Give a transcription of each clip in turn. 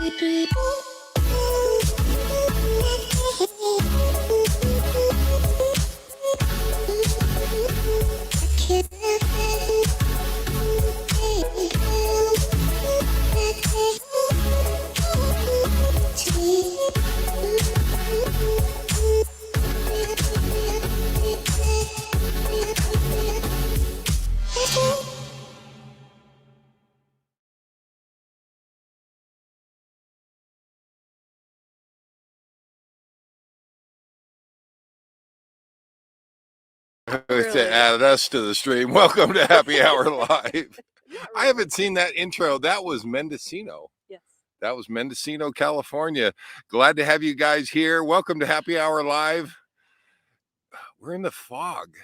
Really? To add us to the stream. Welcome to Happy Hour Live. Really. I haven't seen that intro. That was Mendocino. Yes. That was Mendocino, California. Glad to have you guys here. Welcome to Happy Hour Live. We're in the fog.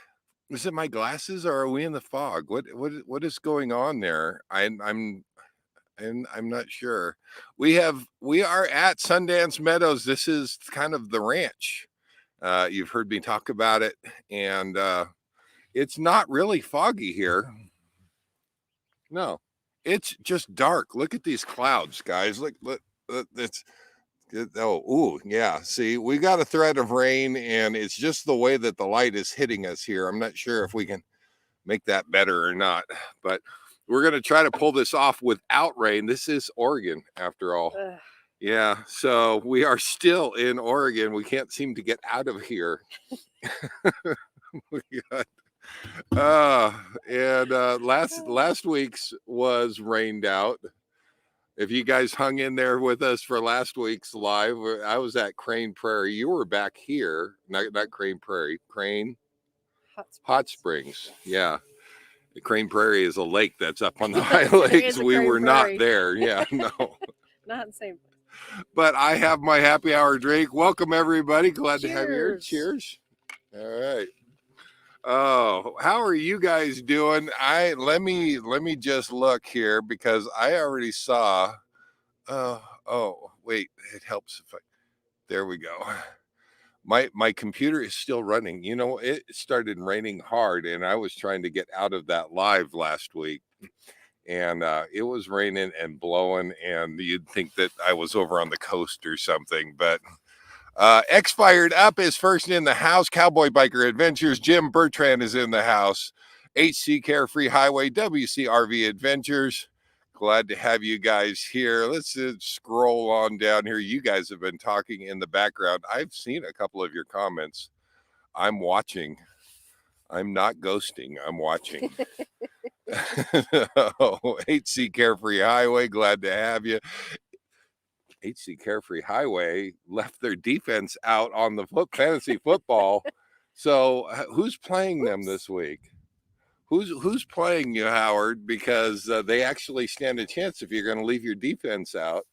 Is it my glasses or are we in the fog? What is going on there? I'm not sure. We are at Sundance Meadows. This is kind of the ranch. You've heard me talk about it, and it's not really foggy here. No, it's just dark. Look at these clouds, guys. Look, it's ooh, yeah. See, we got a threat of rain, and it's just the way that the light is hitting us here. I'm not sure if we can make that better or not, but we're going to try to pull this off without rain. This is Oregon, after all. Yeah, so we are still in Oregon. We can't seem to get out of here. We got, last week's was rained out. If you guys hung in there with us for last week's live, I was at Crane Prairie. You were back here, not Crane Prairie, Crane Hot Springs. Yeah. Crane Prairie is a lake that's up on the High Lakes. We were not there. Yeah, no. Not the same place. But I have my happy hour drink. Welcome, everybody. Glad to have you here. Cheers. Cheers. All right. Oh, how are you guys doing? Let me just look here because I already saw. Oh, wait. It helps if there we go. My computer is still running. You know, it started raining hard, and I was trying to get out of that live last week. And it was raining and blowing, and you'd think that I was over on the coast or something. But X Fired Up is first in the house. Cowboy Biker Adventures. Jim Bertrand is in the house. HC Carefree Highway. WCRV Adventures. Glad to have you guys here. Let's scroll on down here. You guys have been talking in the background. I've seen a couple of your comments. I'm watching. I'm not ghosting. I'm watching. HC Carefree Highway, glad to have you. HC Carefree Highway left their defense out on the fantasy football. So who's playing them this week? Who's playing you, Howard? Because they actually stand a chance if you're going to leave your defense out.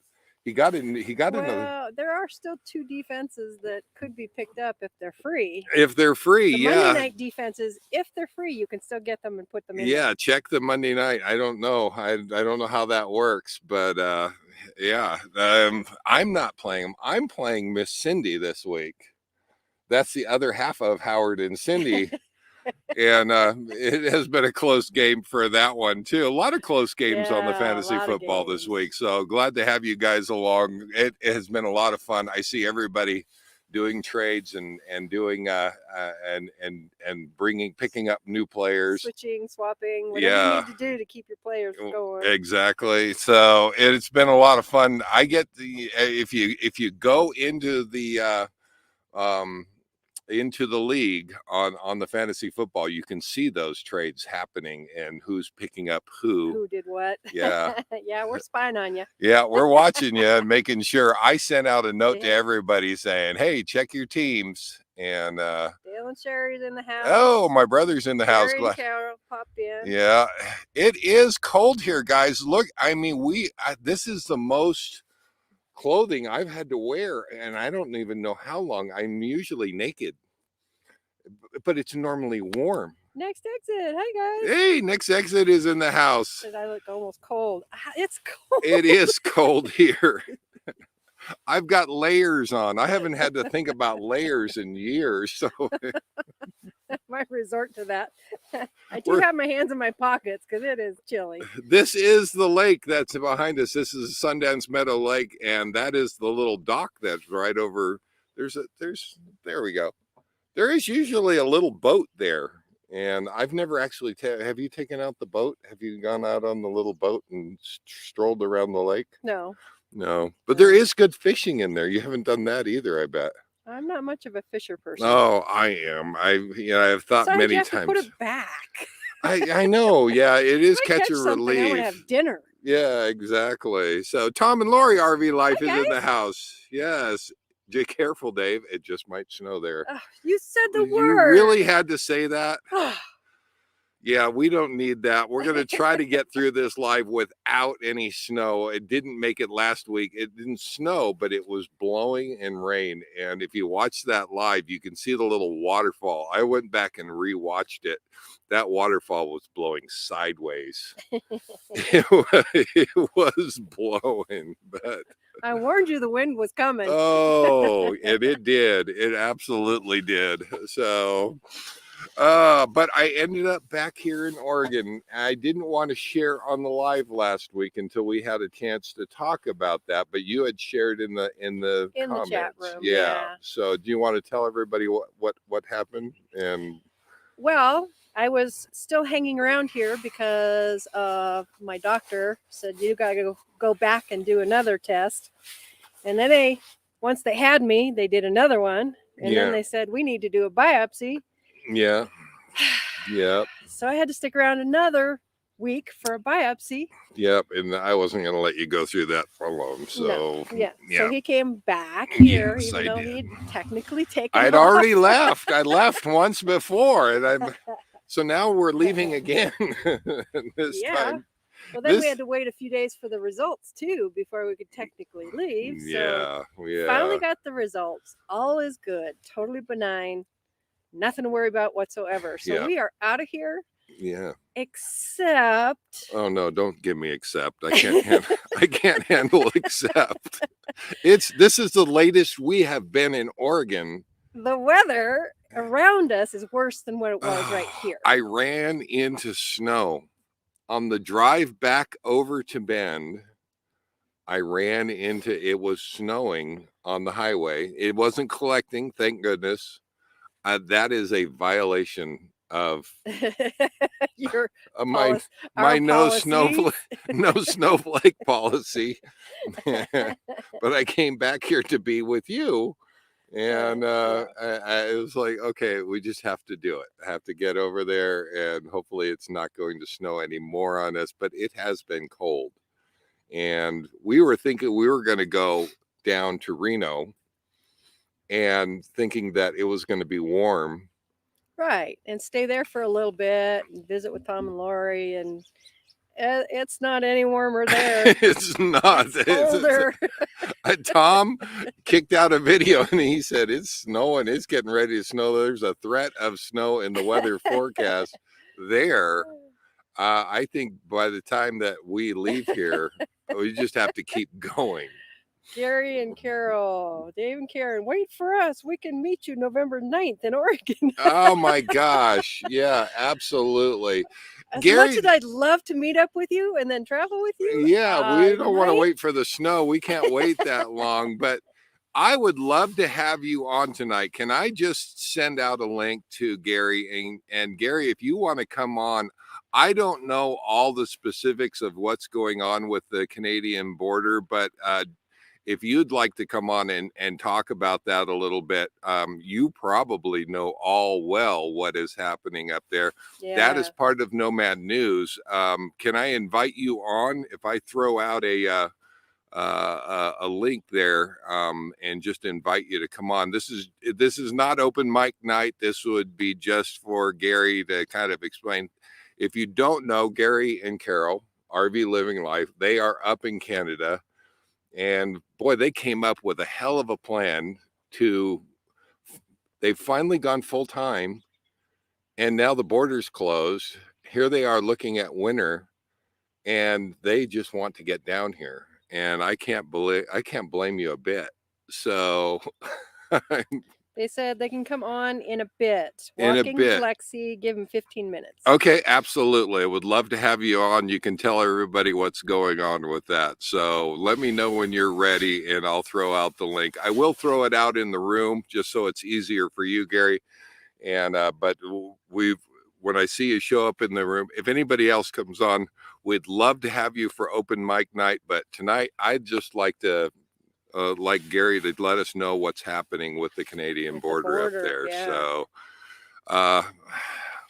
He got in. Well, there are still two defenses that could be picked up if they're free. If they're free, the yeah. Monday night defenses, if they're free, you can still get them and put them in. Yeah, there. check the Monday night. I don't know. I don't know how that works, but yeah. I'm not playing them. I'm playing Miss Cindy this week. That's the other half of Howard and Cindy. And it has been a close game for that one too. A lot of close games on the fantasy football this week. So glad to have you guys along. It has been a lot of fun. I see everybody doing trades and doing and picking up new players, switching, swapping, whatever you need to do to keep your players going. Exactly. So it's been a lot of fun. I get if you go into the league on the fantasy football, you can see those trades happening and who's picking up who did what. Yeah. Yeah, we're spying on you. Yeah, we're watching you and making sure. I sent out a note to everybody saying, hey, check your teams. And Dale and Sherry's in the house. Oh, my brother's in the house. Glad Carol popped in. Yeah, it is cold here, guys. Look, I mean, this is the most clothing I've had to wear, and I don't even know how long. I'm usually naked, but it's normally warm. Next exit. Hi, guys. Hey, next exit is in the house. I look almost cold. It's cold. It is cold here. I've got layers on. I haven't had to think about layers in years. So might resort to that. I do We're- have my hands in my pockets because it is chilly. This is the lake that's behind us. This is Sundance Meadow Lake, and that is the little dock that's right over. There we go. There is usually a little boat there, and I've never actually. Have you taken out the boat? Have you gone out on the little boat and strolled around the lake? No, No, but there is good fishing in there. You haven't done that either, I bet. I'm not much of a fisher person. Oh, I am. I've thought Besides, many you have times. to put it back. I know. Yeah, it is If I catch catch and something, I want to have relief. dinner. Yeah, exactly. So Tom and Lori RV Life Hi, is in the guys. house. Yes. Careful, Dave. It just might snow there. You said the You word. really had to say that? Yeah, we don't need that. We're going to try to get through this live without any snow. It didn't make it last week. It didn't snow, but it was blowing and rain. And if you watch that live, you can see the little waterfall. I went back and rewatched it. That waterfall was blowing sideways. it was blowing, but I warned you the wind was coming. oh, and it did. It absolutely did. So but I ended up back here in Oregon. I didn't want to share on the live last week until we had a chance to talk about that. But you had shared in the comments. The chat room. Yeah. Yeah. So do you want to tell everybody what happened? And Well, I was still hanging around here because my doctor said you gotta go back and do another test. And then once they had me, they did another one, and then they said we need to do a biopsy. Yeah. Yep. So I had to stick around another week for a biopsy. Yep. And I wasn't going to let you go through that alone. So No. Yeah. Yeah. So he came back here, Yes, even I though did. he'd technically taken I'd off. already left. I left once before, and so now we're leaving again this time. Well, then we had to wait a few days for the results too before we could technically leave. Yeah, So yeah. finally got the results. All is good. Totally benign. Nothing to worry about whatsoever. So we are out of here. Yeah. Except. Oh no! Don't give me except. I can't. I can't handle except. This is the latest we have been in Oregon. The weather around us is worse than what it was right here. I ran into snow on the drive back over to Bend. I ran into it was snowing on the highway. It wasn't collecting, thank goodness. That is a violation of your my no policies. snowflake policy. But I came back here to be with you. And I was like, okay, we just have to do it. I have to get over there, and hopefully it's not going to snow anymore on us, but it has been cold. And we were thinking we were going to go down to Reno and thinking that it was going to be warm. Right. And stay there for a little bit and visit with Tom and Lori. And it's not any warmer there. It's not. It's colder. Tom kicked out a video and he said, it's snowing. It's getting ready to snow. There's a threat of snow in the weather forecast there. I think by the time that we leave here, we just have to keep going. Gary and Carol, Dave and Karen, wait for us. We can meet you November 9th in Oregon. Oh my gosh. Yeah, absolutely. As Gary, much as I'd love to meet up with you and then travel with you. Yeah, we don't want to wait for the snow. We can't wait that long, but I would love to have you on tonight. Can I just send out a link to Gary? And Gary, if you want to come on, I don't know all the specifics of what's going on with the Canadian border, but if you'd like to come on and talk about that a little bit, you probably know all well what is happening up there. Yeah. That is part of Nomad News. Can I invite you on if I throw out a link there and just invite you to come on? This is not open mic night. This would be just for Gary to kind of explain. If you don't know, Gary and Carol, RV Living Life, they are up in Canada. And boy, they came up with a hell of a plan they've finally gone full time, and now the border's closed. Here they are looking at winter, and they just want to get down here. And I can't blame you a bit. So they They said they can come on in a bit. In a Walking bit. Lexi, give him 15 minutes. Okay, absolutely. I would love to have you on. You can tell everybody what's going on with that. So let me know when you're ready and I'll throw out the link. I will throw it out in the room just so it's easier for you, Gary. And but when I see you show up in the room, if anybody else comes on, we'd love to have you for open mic night. But tonight, I'd just like to like Gary to let us know what's happening with the Canadian With the border up border, there. yeah. So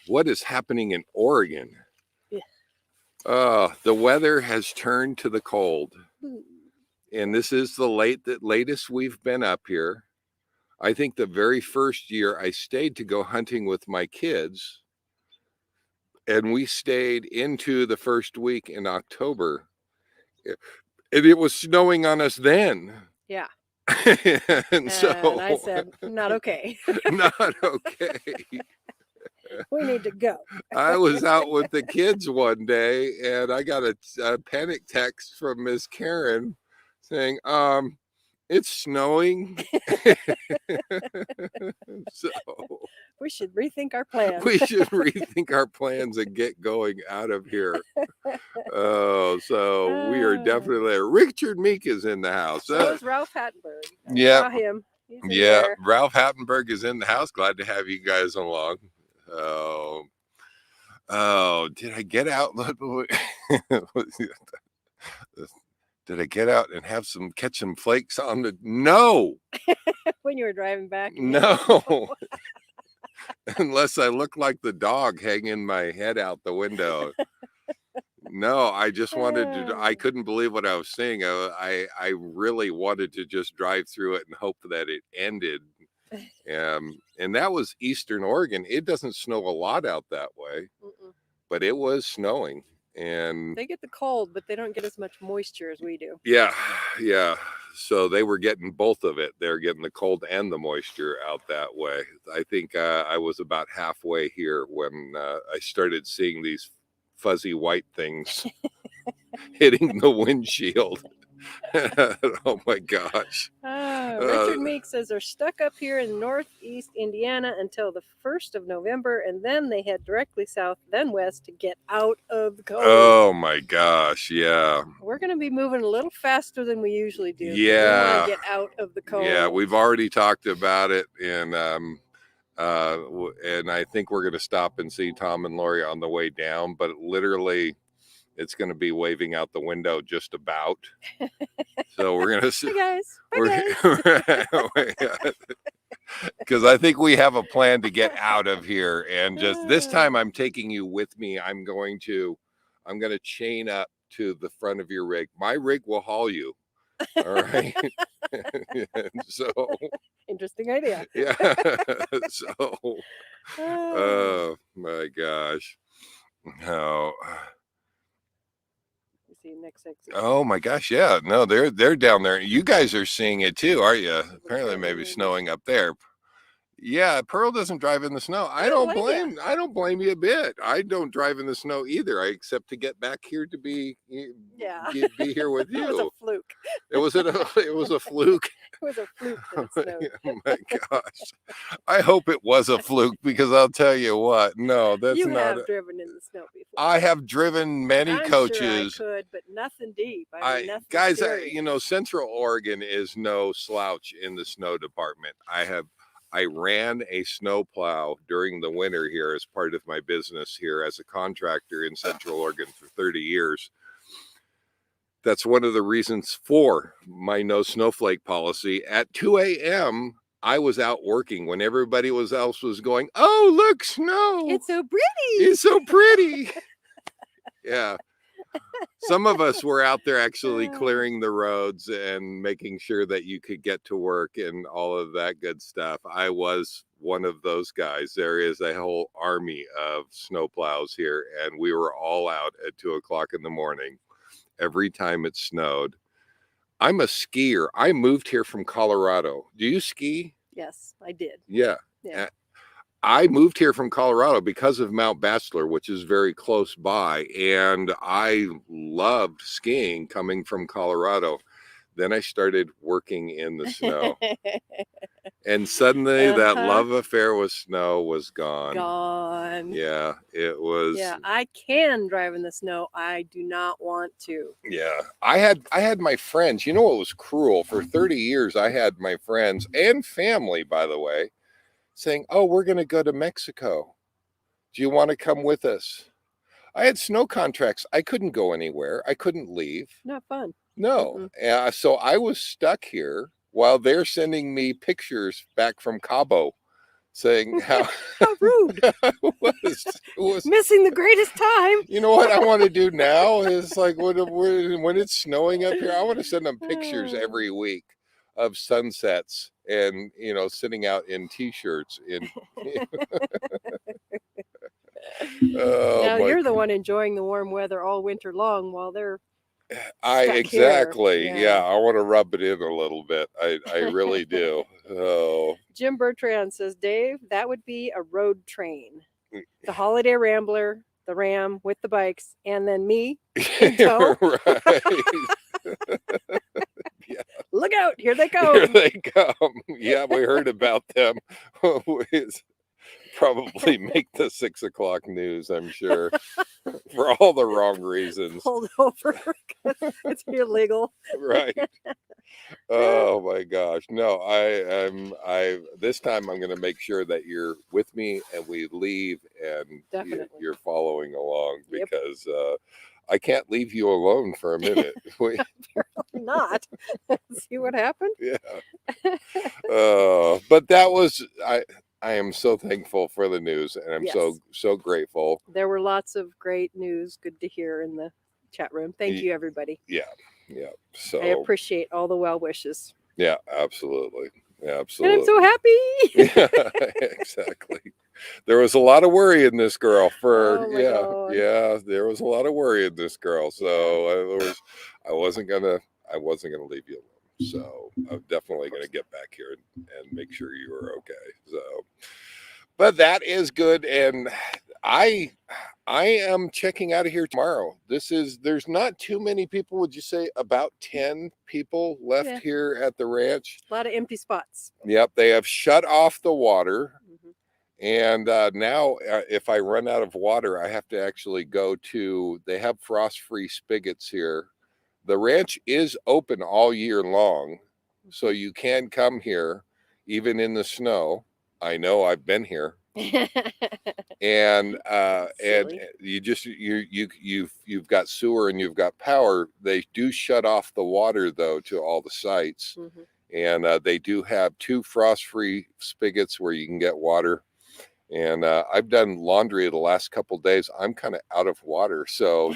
what is happening in Oregon? Yeah. The weather has turned to the cold. And this is the latest we've been up here. I think the very first year I stayed to go hunting with my kids, and we stayed into the first week in October, and it was snowing on us then. Yeah. And so I said, not okay. not okay. We need to go. I was out with the kids one day and I got a panic text from Miss Karen saying, it's snowing. So we should rethink our plans. We should rethink our plans and get going out of here. Oh, so we are definitely there. Richard Meek is in the house. So is Ralph Hattenberg. Yeah. Saw him. Yeah, there. Ralph Hattenberg is in the house. Glad to have you guys along. Oh, did I get out? Did I get out and catch some flakes on the? No. When you were driving back? No. Unless I look like the dog hanging my head out the window. No, I just wanted to. I couldn't believe what I was seeing. I really wanted to just drive through it and hope that it ended. And that was Eastern Oregon. It doesn't snow a lot out that way, but it was snowing. And they get the cold, but they don't get as much moisture as we do. Yeah, yeah. So they were getting both of it. They're getting the cold and the moisture out that way. I think I was about halfway here when I started seeing these fuzzy white things hitting the windshield. Oh my gosh. Richard Meek says they're stuck up here in northeast Indiana until the 1st of November, and then they head directly south, then west to get out of the cold. Oh my gosh, yeah. We're going to be moving a little faster than we usually do. Yeah. We want to get out of the cold. Yeah, we've already talked about it, and I think we're going to stop and see Tom and Lori on the way down, but literally it's going to be waving out the window just about. So we're going to see. Hi guys. Because I think we have a plan to get out of here, and just this time I'm taking you with me. I'm going to chain up to the front of your rig. My rig will haul you. All right. So interesting idea. Yeah. So oh my gosh. No. See next exit. Oh my gosh, yeah. No, they're down there. You guys are seeing it too, aren't you? Apparently maybe snowing up there. Yeah, Pearl doesn't drive in the snow. I don't blame you a bit. I don't drive in the snow either. I except to get back here to be here with you. It was a fluke. It was a fluke. It was a fluke that it snowed. Oh my gosh. I hope it was a fluke, because I'll tell you what. No, that's you not. You have driven in the snow before. I have driven many coaches. Sure I could, but nothing deep. I mean, nothing guys, serious. Central Oregon is no slouch in the snow department. I ran a snow plow during the winter here as part of my business here as a contractor in Central Oregon for 30 years. That's one of the reasons for my no snowflake policy. At 2 a.m., I was out working when everybody else was going, oh, look, snow. It's so pretty. It's so pretty. Yeah. Some of us were out there actually clearing the roads and making sure that you could get to work and all of that good stuff. I was one of those guys. There is a whole army of snowplows here, and we were all out at 2 o'clock in the morning every time it snowed. I'm a skier. I moved here from Colorado. Do you ski? Yes, I did. Yeah. I moved here from Colorado because of Mount Bachelor, which is very close by, and I loved skiing coming from Colorado. Then I started working in the snow. And suddenly that Uh-huh. love affair with snow was gone. Gone. Yeah, it was. Yeah, I can drive in the snow. I do not want to. Yeah, I had my friends. You know what was cruel? For 30 years, I had my friends and family, by the way, saying, "Oh, we're going to go to Mexico. Do you want to come with us?" I had snow contracts. I couldn't go anywhere. I couldn't leave. Not fun. No. So I was stuck here while they're sending me pictures back from Cabo saying how How rude. it was. Missing the greatest time. You know what I want to do now is like when it's snowing up here, I want to send them pictures every week of sunsets and sitting out in t-shirts in oh Now my you're the one enjoying the warm weather all winter long while they're I stuck exactly. here. Yeah, I want to rub it in a little bit. I really do. Oh. Jim Bertrand says, Dave, that would be a road train. The Holiday Rambler, the Ram with the bikes, and then me in tow. Right. Yeah. Look out, here they come. Here they come. Yeah, we heard about them. It's probably make the 6 o'clock news, I'm sure, for all the wrong reasons. Pulled over. It's illegal. Right. Oh my gosh. No, I this time I'm going to make sure that you're with me and we leave and Definitely. you're following along Yep. because I can't leave you alone for a minute. Apparently not. See what happened? Yeah. But that was I am so thankful for the news and I'm Yes. so grateful. There were lots of great news. Good to hear in the chat room. Thank you, everybody. Yeah. Yeah. So I appreciate all the well wishes. yeah, absolutely. Yeah, And absolutely. I'm so happy. Yeah, exactly. There was a lot of worry in this girl for Oh my God. yeah, there was a lot of worry in this girl. So I wasn't gonna leave you alone. So I'm definitely gonna get back here and make sure you are okay. So but that is good. And I am checking out of here tomorrow. There's not too many people, would you say about 10 people left Yeah. here at the ranch? A lot of empty spots. Yep, they have shut off the water. Mhm. And now if I run out of water, I have to actually go to, they have frost-free spigots here. The ranch is open all year long, so you can come here even in the snow. I know, I've been here. And Silly. you've got sewer and you've got power. They do shut off the water though to all the sites. Mhm. And they do have 2 frost-free spigots where you can get water. And I've done laundry the last couple days. I'm kind of out of water, so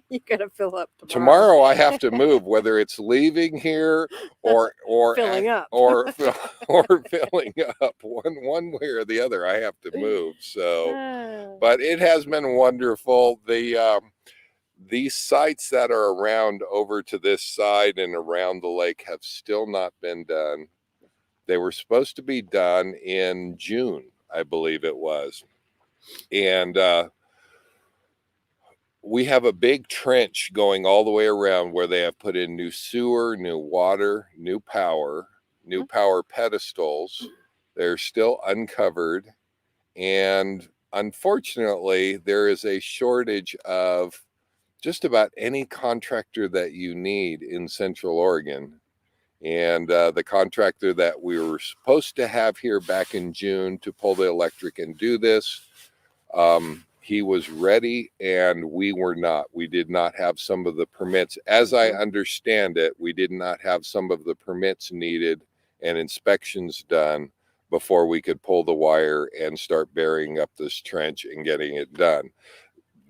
You gotta fill up tomorrow I have to move, whether it's leaving here or filling up. or filling up. One way or the other, I have to move. So, but it has been wonderful. These sites that are around over to this side and around the lake have still not been done. They were supposed to be done in June, I believe it was. And we have a big trench going all the way around where they have put in new sewer, new water, new power pedestals. They're still uncovered. And unfortunately, there is a shortage of just about any contractor that you need in Central Oregon. And the contractor that we were supposed to have here back in June to pull the electric and do this, he was ready and we were not. We did not have some of the permits. As I understand it, we did not have some of the permits needed and inspections done before we could pull the wire and start burying up this trench and getting it done.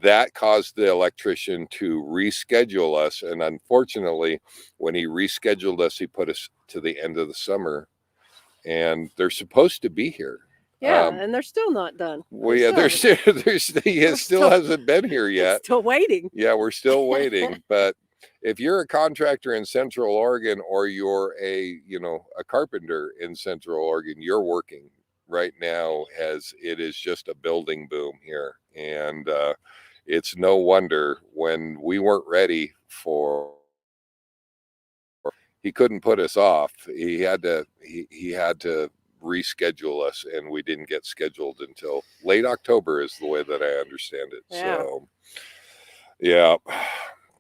That caused the electrician to reschedule us. And unfortunately, when he rescheduled us, he put us to the end of the summer. And they're supposed to be here. Yeah, and they're still not done. Well, yeah, he still hasn't been here yet. Still waiting. Yeah, we're still waiting. But if you're a contractor in Central Oregon or you're a carpenter in Central Oregon, you're working right now as it is just a building boom here. And it's no wonder when we weren't ready for he couldn't put us off. He had to reschedule us, and we didn't get scheduled until late October, is the way that I understand it. Yeah. So yeah,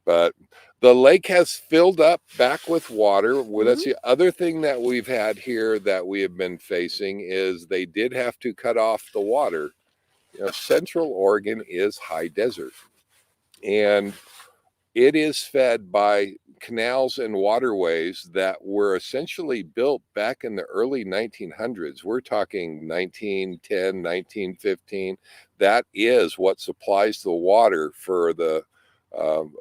but the lake has filled up back with water. Well, that's the other thing that we've had here that we have been facing, is they did have to cut off the water. You know, Central Oregon is high desert, and it is fed by canals and waterways that were essentially built back in the early 1900s. We're talking 1910, 1915. That is what supplies the water for the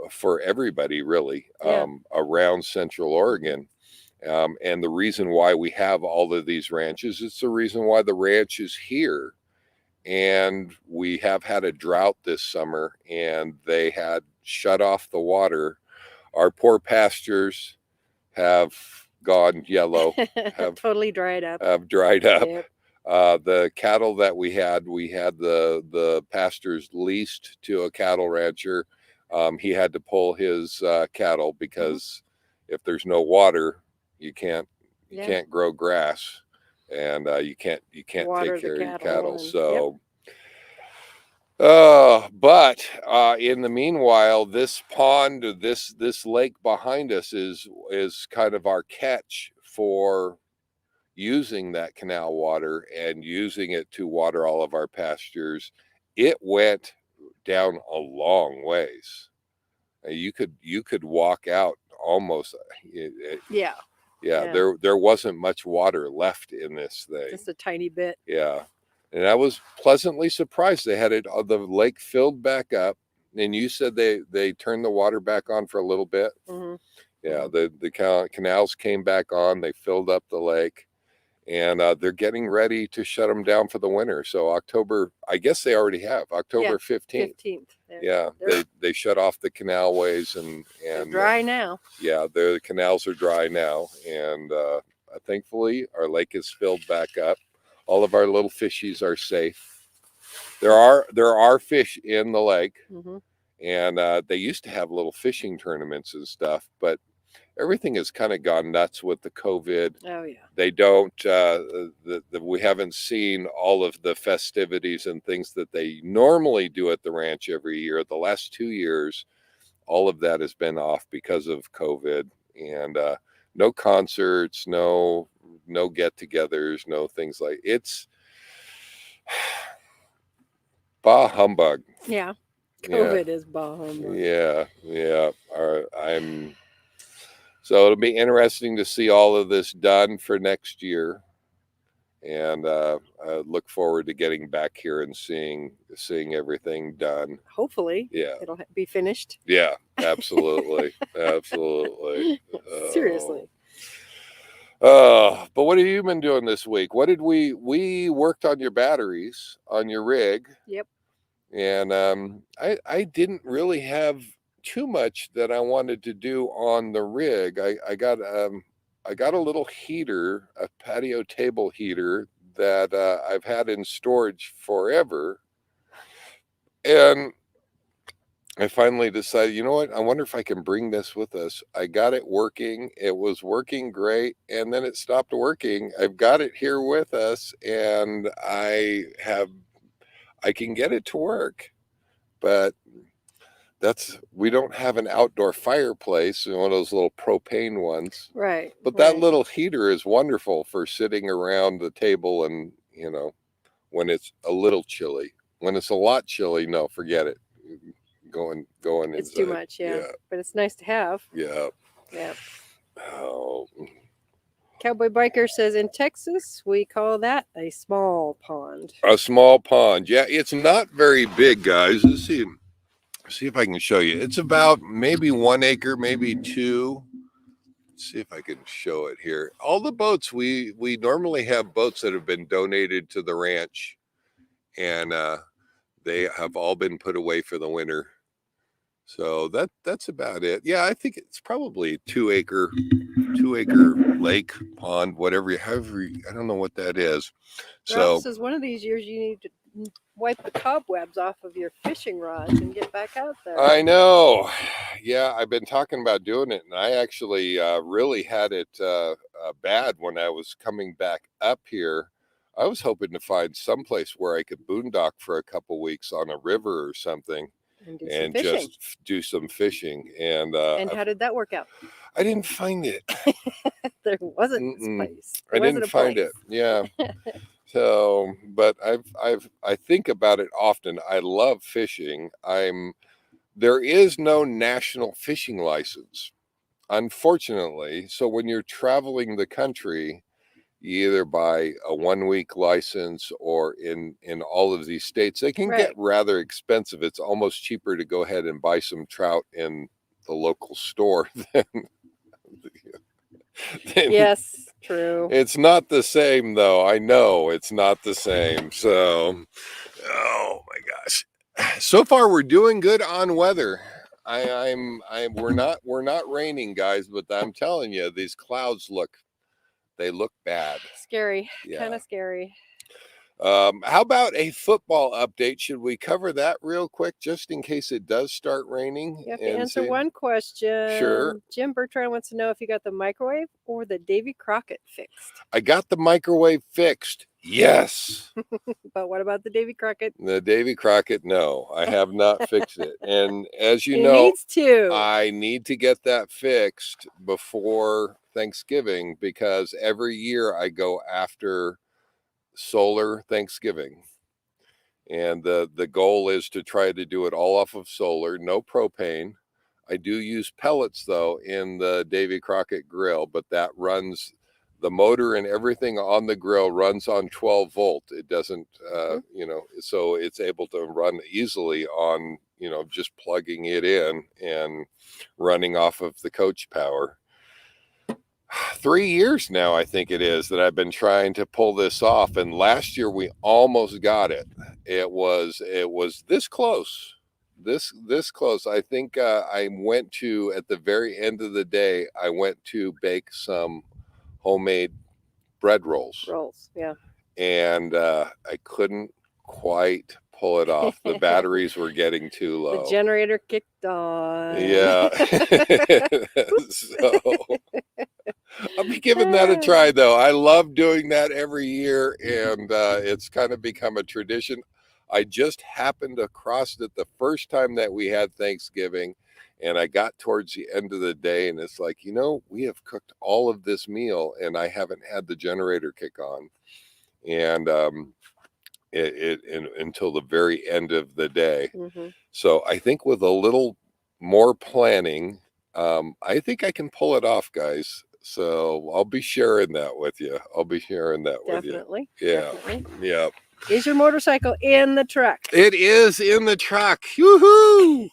for everybody, really, Yeah. around Central Oregon. And the reason why we have all of these ranches, it's the reason why the ranch is here. And we have had a drought this summer, and they had shut off the water. Our poor pastures have gone yellow, have Totally dried up. dried up. Yep. The cattle that we had the pastures leased to a cattle rancher. He had to pull his cattle because if there's no water, you can't grow grass, and you can't Water take the care of your cattle cattle. and- So but in the meanwhile, this pond, this lake behind us is kind of our catch for using that canal water and using it to water all of our pastures. It went down a long ways. You could walk out almost. Yeah. Yeah, Yeah. there wasn't much water left in this thing. Just a tiny bit. Yeah. And I was pleasantly surprised. They had it, the lake filled back up. And you said they turned the water back on for a little bit. Yeah, the canals came back on. They filled up the lake, and they're getting ready to shut them down for the winter. So October, I guess they already have, October 15th. 15th. Yeah, they shut off the canalways, and They're dry now. Yeah, the canals are dry now, and thankfully our lake is filled back up. All of our little fishies are safe. There are fish in the lake, and they used to have little fishing tournaments and stuff, but everything has kind of gone nuts with the COVID. Oh yeah. They don't. We haven't seen all of the festivities and things that they normally do at the ranch every year. The last 2 years, all of that has been off because of COVID, and no concerts, no get-togethers, no things like it's bah humbug. Yeah. COVID is bah humbug. Yeah. So it'll be interesting to see all of this done for next year, and I look forward to getting back here and seeing everything done. Hopefully, yeah, it'll be finished. Yeah, absolutely, absolutely. Seriously. But what have you been doing this week? What did we worked on your batteries on your rig? Yep. And I didn't really have too much that I wanted to do on the rig. I got a little heater, a patio table heater that I've had in storage forever, and I finally decided, you know what? I wonder if I can bring this with us. I got it working. It was working great, and then it stopped working. I've got it here with us, and I can get it to work, but we don't have an outdoor fireplace, one of those little propane ones. Right. But that little heater is wonderful for sitting around the table, and when it's a little chilly. When it's a lot chilly, no, forget it. Going it's inside. Too much, yeah. But it's nice to have. Yeah. Oh. Cowboy Biker says in Texas we call that a small pond. A small pond. Yeah, it's not very big, guys. Let's see if I can show you. It's about maybe 1 acre, maybe 2. Let's see if I can show it here. All the boats, we normally have boats that have been donated to the ranch, and they have all been put away for the winter. So that's about it. Yeah, I think it's probably 2 acre lake, pond, whatever, however, I don't know what that is. So Ralph says one of these years you need to wipe the cobwebs off of your fishing rods and get back out there. I know. Yeah, I've been talking about doing it, and I actually really had it bad when I was coming back up here. I was hoping to find someplace where I could boondock for a couple weeks on a river or something And do some and fishing. just do some fishing. And how did that work out? I didn't find it. There wasn't this Mm-mm. place. I didn't find it. Yeah. So, but I think about it often. I love fishing. There is no national fishing license, unfortunately. So when you're traveling the country, you either buy a 1 week license, or in all of these states, they can get Right. rather expensive. It's almost cheaper to go ahead and buy some trout in the local store than Yes, true. It's not the same, though. I know it's not the same. So, oh my gosh. So far, we're doing good on weather. We're not raining, guys, but I'm telling you, these clouds they look bad. Scary. Yeah. Kind of scary. How about a football update? Should we cover that real quick, just in case it does start raining? You have to answer one question. Sure. Jim Bertrand wants to know if you got the microwave or the Davy Crockett fixed. I got the microwave fixed. Yes. But what about the Davy Crockett? The Davy Crockett, no, I have not fixed it. And as you He know, needs to. I need to get that fixed before Thanksgiving, because every year I go after solar Thanksgiving. And the goal is to try to do it all off of solar, no propane. I do use pellets, though, in the Davy Crockett grill, but that runs, the motor and everything on the grill runs on 12 volt. It doesn't, so it's able to run easily on, just plugging it in and running off of the coach power. 3 years now, I think it is, that I've been trying to pull this off. And last year we almost got it. It was this close. This close. I think I went to, at the very end of the day, I went to bake some homemade bread rolls. Yeah. And I couldn't quite pull it off. The batteries were getting too low. The generator kicked on. Yeah. So I'll be giving that a try, though. I love doing that every year, and it's kind of become a tradition. I just happened across it the first time that we had Thanksgiving, and I got towards the end of the day, and it's like, we have cooked all of this meal, and I haven't had the generator kick on, and until the very end of the day. Mm-hmm. So I think with a little more planning, I think I can pull it off, guys. So I'll be sharing that with you. Definitely. Yeah. Definitely. Yeah. Is your motorcycle in the truck? It is in the truck. Yoo-hoo!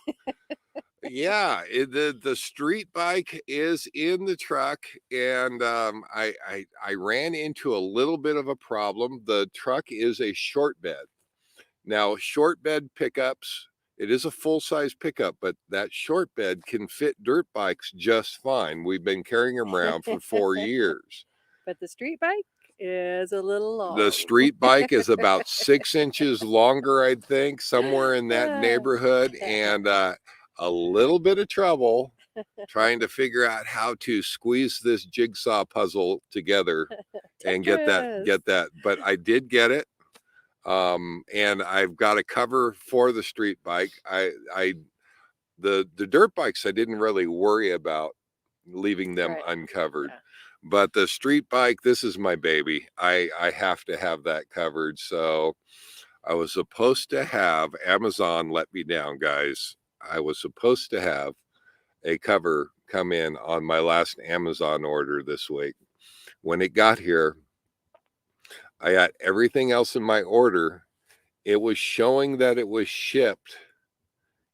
Yeah, the street bike is in the truck, and I ran into a little bit of a problem. The truck is a short bed. Now, short bed pickups, it is a full-size pickup, but that short bed can fit dirt bikes just fine. We've been carrying them around for 4 years. But the street bike is a little long. The street bike is about 6 inches longer, I think, somewhere in that neighborhood, and a little bit of trouble trying to figure out how to squeeze this jigsaw puzzle together and get that. But I did get it. And I've got a cover for the street bike. The dirt bikes, I didn't really worry about leaving them uncovered. Yeah. But the street bike, this is my baby. I have to have that covered. So I was supposed to have, Amazon let me down, guys. I was supposed to have a cover come in on my last Amazon order this week. When it got here, I got everything else in my order. It was showing that it was shipped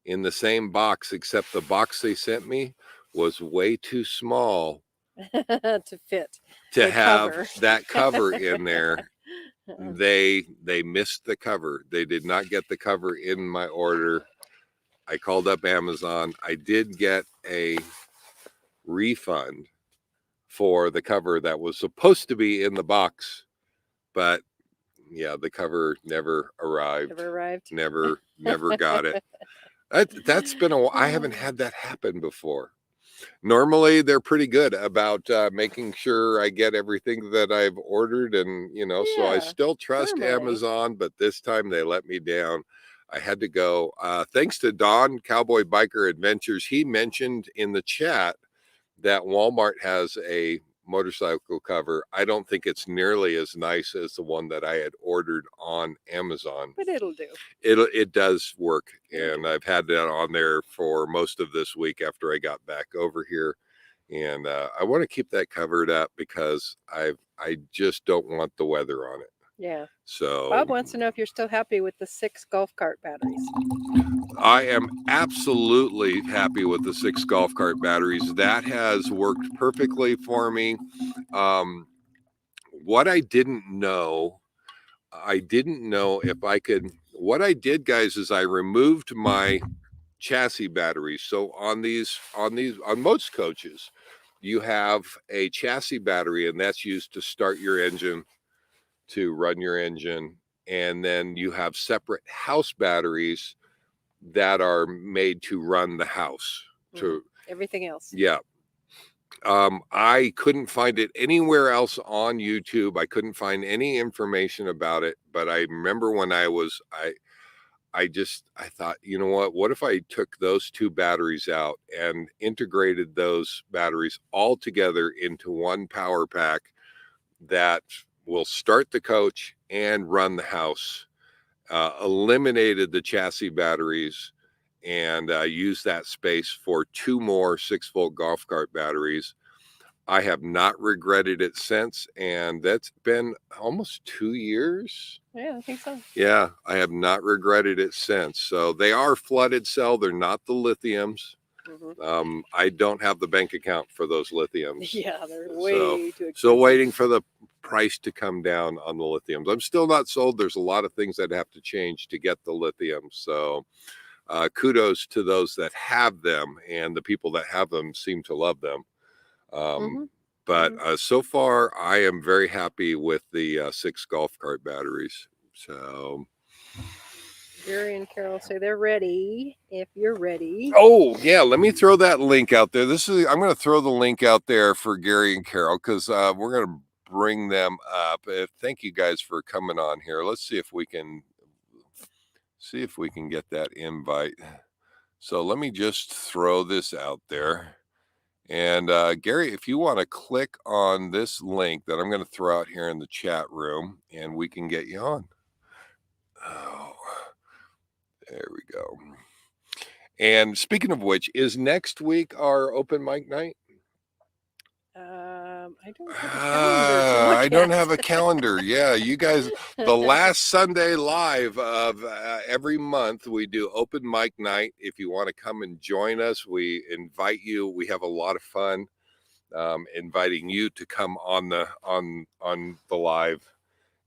in the same box, except the box they sent me was way too small to fit, to have that cover in there. They missed the cover. They did not get the cover in my order. I called up Amazon. I did get a refund for the cover that was supposed to be in the box, but Yeah, the cover never arrived. Never arrived. Never got it. That's been I haven't had that happen before. Normally they're pretty good about making sure I get everything that I've ordered, and so I Yeah, still trust normally. Amazon, but this time they let me down. I had to go. Thanks to Don, Cowboy Biker Adventures, he mentioned in the chat that Walmart has a motorcycle cover. I don't think it's nearly as nice as the one that I had ordered on Amazon. But it'll do. It does work, It'll and do. I've had that on there for most of this week after I got back over here. And I want to keep that covered up because I just don't want the weather on it. Yeah. So Bob wants to know if you're still happy with the 6 golf cart batteries. I am absolutely happy with the 6 golf cart batteries. That has worked perfectly for me. What I didn't know if I could. What I did, guys, is I removed my chassis batteries. So on most coaches, you have a chassis battery, and that's used to start your engine, to run your engine, and then you have separate house batteries that are made to run the house. To everything else. Yeah. I couldn't find it anywhere else on YouTube. I couldn't find any information about it, but I remember when I thought, you know what if I took those 2 batteries out and integrated those batteries all together into one power pack that will start the coach and run the house, eliminated the chassis batteries, and used that space for 2 more 6-volt golf cart batteries. I have not regretted it since, and that's been almost 2 years. Yeah, I think so. Yeah, I have not regretted it since. So they are flooded cell. They're not the lithiums. I don't have the bank account for those lithiums. Yeah, they're way too expensive. So waiting for the price to come down on the lithiums. I'm still not sold. There's a lot of things that have to change to get the lithium. So kudos to those that have them, and the people that have them seem to love them. But so far, I am very happy with the 6 golf cart batteries. So Gary and Carol say they're ready. If you're ready. Oh yeah, let me throw that link out there. I'm going to throw the link out there for Gary and Carol, because we're going to bring them up. Thank you guys for coming on here. Let's see if we can get that invite. So let me just throw this out there. And Gary, if you want to click on this link that I'm going to throw out here in the chat room, and we can get you on. Oh, there we go. And speaking of which, is next week our open mic night? I don't have a calendar. I don't have a calendar. Yeah, you guys, the last Sunday live of every month, we do open mic night. If you want to come and join us, we invite you. We have a lot of fun inviting you to come on the live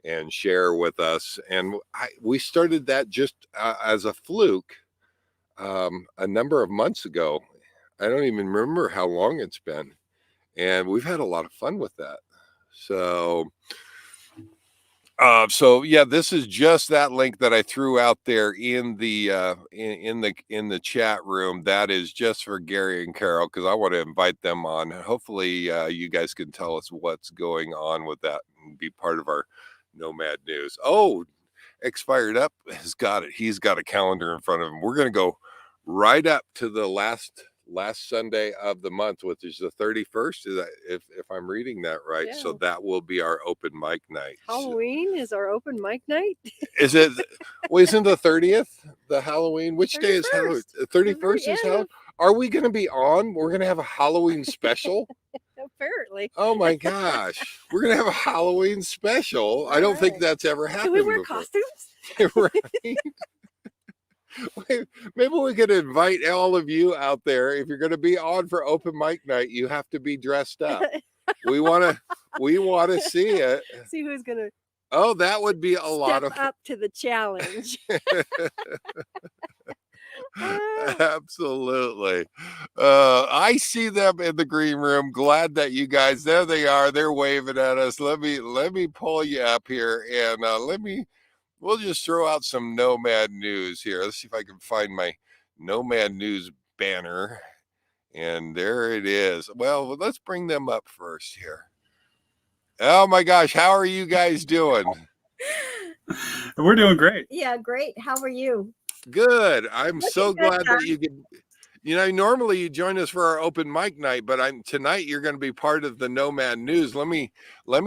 and share with us. And we started that just as a fluke a number of months ago. I don't even remember how long it's been, and we've had a lot of fun with that. So yeah, this is just that link that I threw out there in the in the chat room. That is just for Gary and Carol, because I want to invite them on. Hopefully you guys can tell us what's going on with that and be part of our Nomad News. Oh, Expired Up has got it. He's got a calendar in front of him. We're going to go right up to the last Sunday of the month, which is the 31st. Is that, if I'm reading that right? Yeah. So that will be our open mic night. Halloween is our open mic night. Is it? Well, isn't the 30th the Halloween? Which 31st. Day is Halloween? 31st is Halloween. Are we going to be on? We're going to have a Halloween special. Apparently. Oh my gosh, we're going to have a Halloween special. I don't think that's ever happened. Can we wear before. Costumes? Right. Maybe we could invite all of you out there. If you're going to be on for open mic night, you have to be dressed up. We want to see it. See who's going to. Oh, that would be a lot of up to the challenge. Absolutely. I see them in the green room. Glad that you guys, there they are. They're waving at us. Let me pull you up here, and we'll just throw out some Nomad News here. Let's see if I can find my Nomad News banner. And there it is. Well, let's bring them up first here. Oh my gosh, how are you guys doing? We're doing great. Yeah, great. How are you? Good. I'm Looking so good, glad that Tom. you could. Normally you join us for our open mic night, but tonight you're going to be part of the Nomad News. Let me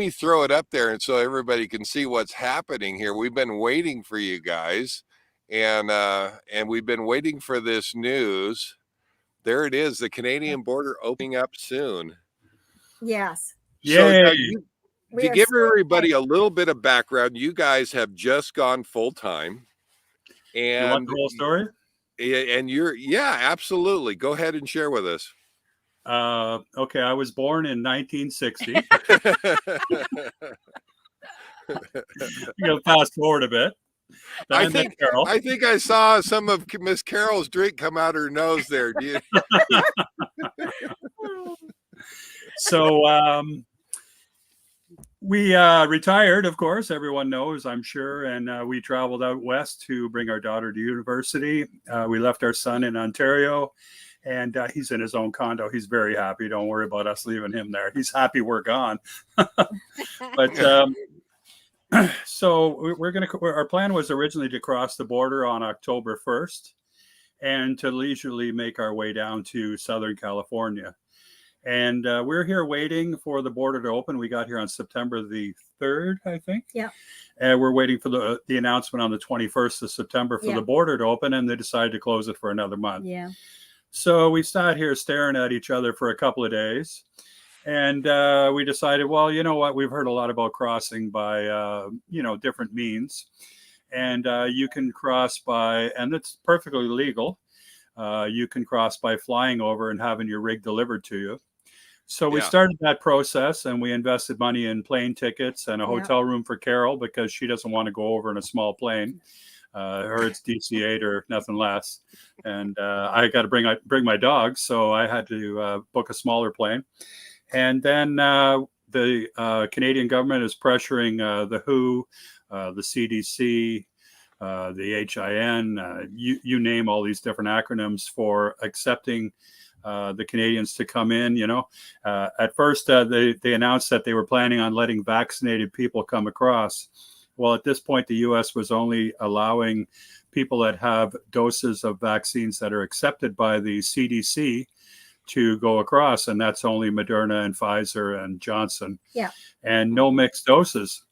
throw it up there, and so everybody can see what's happening here. We've been waiting for you guys, and we've been waiting for this news. There it is, the Canadian border opening up soon. Yes. So now Yay. to give everybody a little bit of background, you guys have just gone full time, You want and the whole story? yeah, absolutely. Go ahead and share with us. Okay, I was born in 1960. You'll fast forward a bit. Then I think Carol. I think I saw some of Miss Carol's drink come out her nose there. So we retired, of course, everyone knows, I'm sure, and we traveled out west to bring our daughter to university. We left our son in Ontario, and he's in his own condo. He's very happy. Don't worry about us leaving him there. He's happy we're gone. But so our plan was originally to cross the border on October 1st and to leisurely make our way down to Southern California. And we're here waiting for the border to open. We got here on September the 3rd, I think. Yeah. And we're waiting for the announcement on the 21st of September for the border to open, and they decided to close it for another month. Yeah. So we sat here staring at each other for a couple of days. And we decided, well, you know what? We've heard a lot about crossing by, different means. And you can cross by, and it's perfectly legal. You can cross by flying over and having your rig delivered to you. So we started that process, and we invested money in plane tickets and a hotel room for Carol because she doesn't want to go over in a small plane. Her it's DC-8 or nothing less. And I got to bring my dog, so I had to book a smaller plane. And then the Canadian government is pressuring the WHO, the CDC, the HIN, you name all these different acronyms for accepting the Canadians to come in. At first they announced that they were planning on letting vaccinated people come across. Well, at this point, the U.S. was only allowing people that have doses of vaccines that are accepted by the CDC to go across, and that's only Moderna and Pfizer and Johnson. Yeah. And no mixed doses.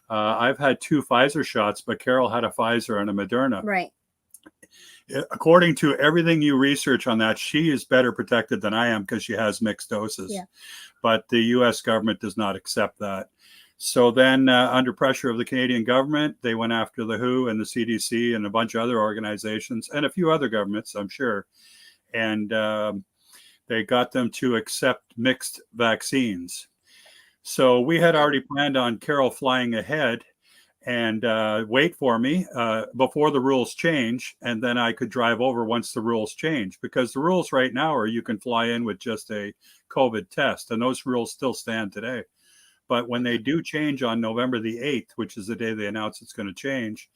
I've had 2 Pfizer shots, but Carol had a Pfizer and a Moderna. Right. According to everything you research on that, she is better protected than I am because she has mixed doses. Yeah. But the U.S. government does not accept that. So then under pressure of the Canadian government, they went after the WHO and the CDC and a bunch of other organizations and a few other governments, I'm sure. And they got them to accept mixed vaccines. So we had already planned on Carol flying ahead and wait for me before the rules change, and then I could drive over once the rules change, because the rules right now are you can fly in with just a COVID test, and those rules still stand today. But when they do change on November the 8th, which is the day they announce it's going to change,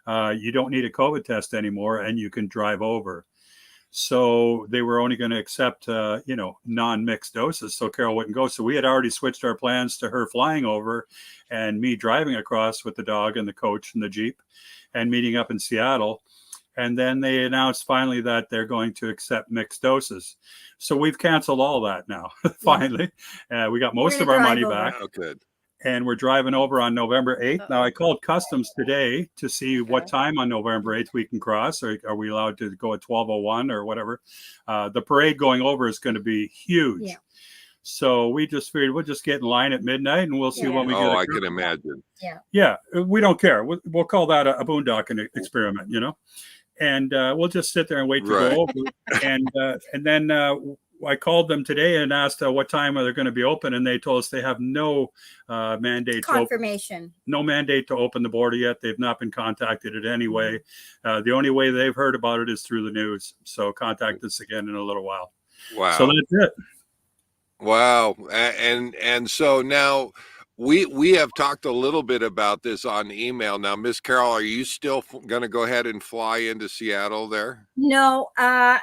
you don't need a COVID test anymore, and you can drive over. So they were only going to accept, non-mixed doses. So Carol wouldn't go. So we had already switched our plans to her flying over and me driving across with the dog and the coach and the Jeep and meeting up in Seattle. And then they announced finally that they're going to accept mixed doses. So we've canceled all that now, finally. We got most of our money back. Oh, good. And we're driving over on November 8th. Now, I called Customs today to see what time on November 8th we can cross. Or are we allowed to go at 12:01 or whatever? The parade going over is going to to be huge. Yeah. So we just figured we'll just get in line at midnight and we'll see when we get. Oh, I can imagine. Yeah. Yeah, we don't care. We'll call that a boondocking experiment, And we'll just sit there and wait to go over. And then I called them today and asked what time are they going to be open, and they told us they have no mandate Confirmation. no mandate to open the border yet. They've not been contacted in any way. The only way they've heard about it is through the news. So contact us again in a little while. Wow. So that's it. Wow. And so now we have talked a little bit about this on email. Now, Miss Carol, are you still going to go ahead and fly into Seattle there? No,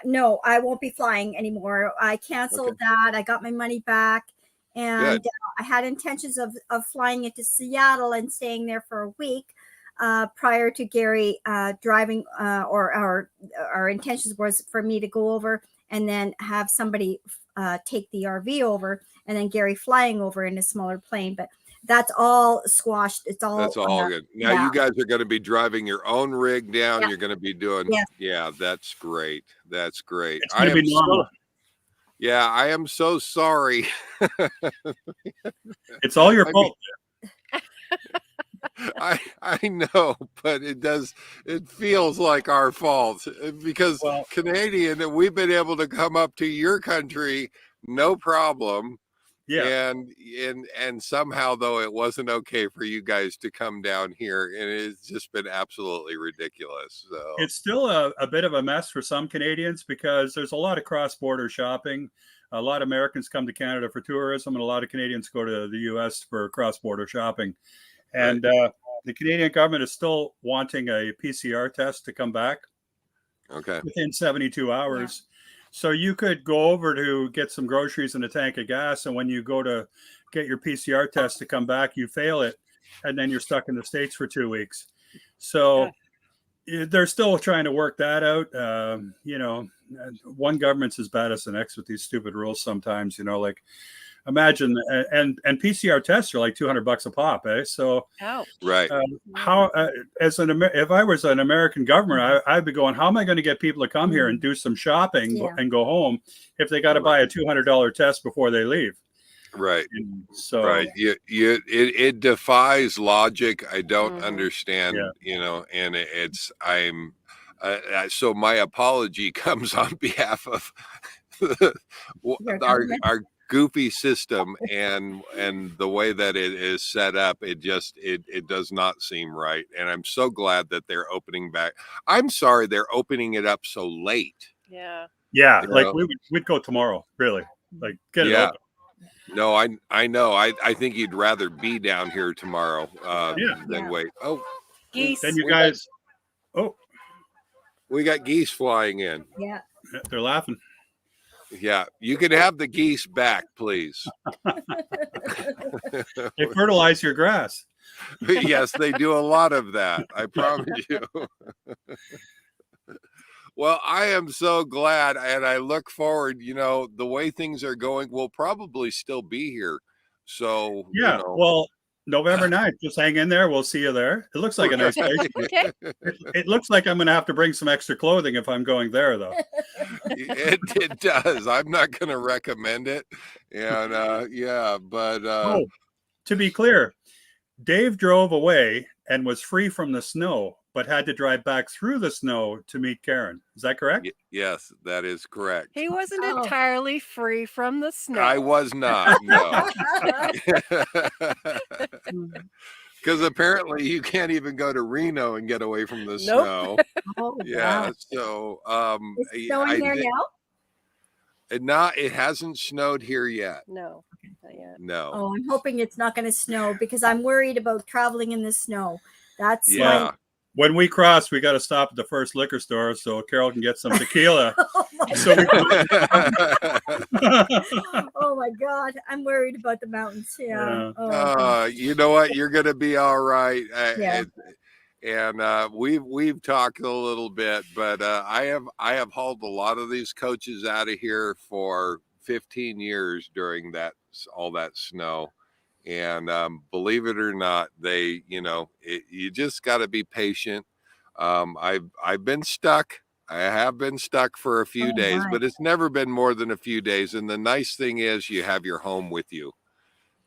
no, I won't be flying anymore. I canceled that. I got my money back, and I had intentions of flying into Seattle and staying there for a week prior to Gary driving. Or our intentions was for me to go over and then have somebody take the RV over, and then Gary flying over in a smaller plane. But that's all squashed. It's all good. Now you guys are going to be driving your own rig down. Yeah. You're going to be doing, yeah, that's great. That's great. It's going to be normal. I am so sorry. It's all your fault. I know, but it feels like our fault because Canadian, we've been able to come up to your country, no problem. Yeah. And somehow though it wasn't okay for you guys to come down here, and it's just been absolutely ridiculous. So it's still a bit of a mess for some Canadians because there's a lot of cross-border shopping. A lot of Americans come to Canada for tourism, and a lot of Canadians go to the US for cross-border shopping. And the Canadian government is still wanting a PCR test to come back within 72 hours. Yeah. So you could go over to get some groceries and a tank of gas, and when you go to get your PCR test to come back, you fail it, and then you're stuck in the States for 2 weeks. So they're still trying to work that out. You know, one government's as bad as the next with these stupid rules sometimes, you know, like imagine, and PCR tests are like $200 a pop, eh? So, right. How, if I was an American government, I'd be going, how am I going to get people to come here and do some shopping and go home if they got to buy a $200 test before they leave? Right. So, right. It defies logic. I don't understand, you know, and so my apology comes on behalf of our goofy system and the way that it is set up. It does not seem right, and I'm so glad that they're opening back. I'm sorry they're opening it up so late. Like we'd go tomorrow, really, like get it open. No, I know. I think you'd rather be down here tomorrow than wait. Oh, geese. Then you guys we got geese flying in. Yeah, they're laughing. Yeah, you can have the geese back, please. They fertilize your grass. Yes, they do a lot of that. I promise you. Well, I am so glad, and I look forward. You know, the way things are going, we'll probably still be here. So yeah, well, November 9th, just hang in there. We'll see you there. It looks like a nice place. Okay. It looks like I'm going to have to bring some extra clothing if I'm going there, though. It does. I'm not going to recommend it. And but to be clear, Dave drove away and was free from the snow, but had to drive back through the snow to meet Karen. Is that correct? Yes, that is correct. He wasn't entirely free from the snow. I was not, no. Because apparently you can't even go to Reno and get away from the snow. Wow. So it's snowing there now? It hasn't snowed here yet. No, not yet. No. Oh, I'm hoping it's not going to snow because I'm worried about traveling in the snow. That's when we cross, we got to stop at the first liquor store so Carol can get some tequila. Oh my God. I'm worried about the mountains. Yeah. You know what? You're going to be all right. And we've talked a little bit, but I have hauled a lot of these coaches out of here for 15 years during all that snow. And believe it or not, you just got to be patient. I've been stuck. I have been stuck for a few days, but it's never been more than a few days. And the nice thing is you have your home with you.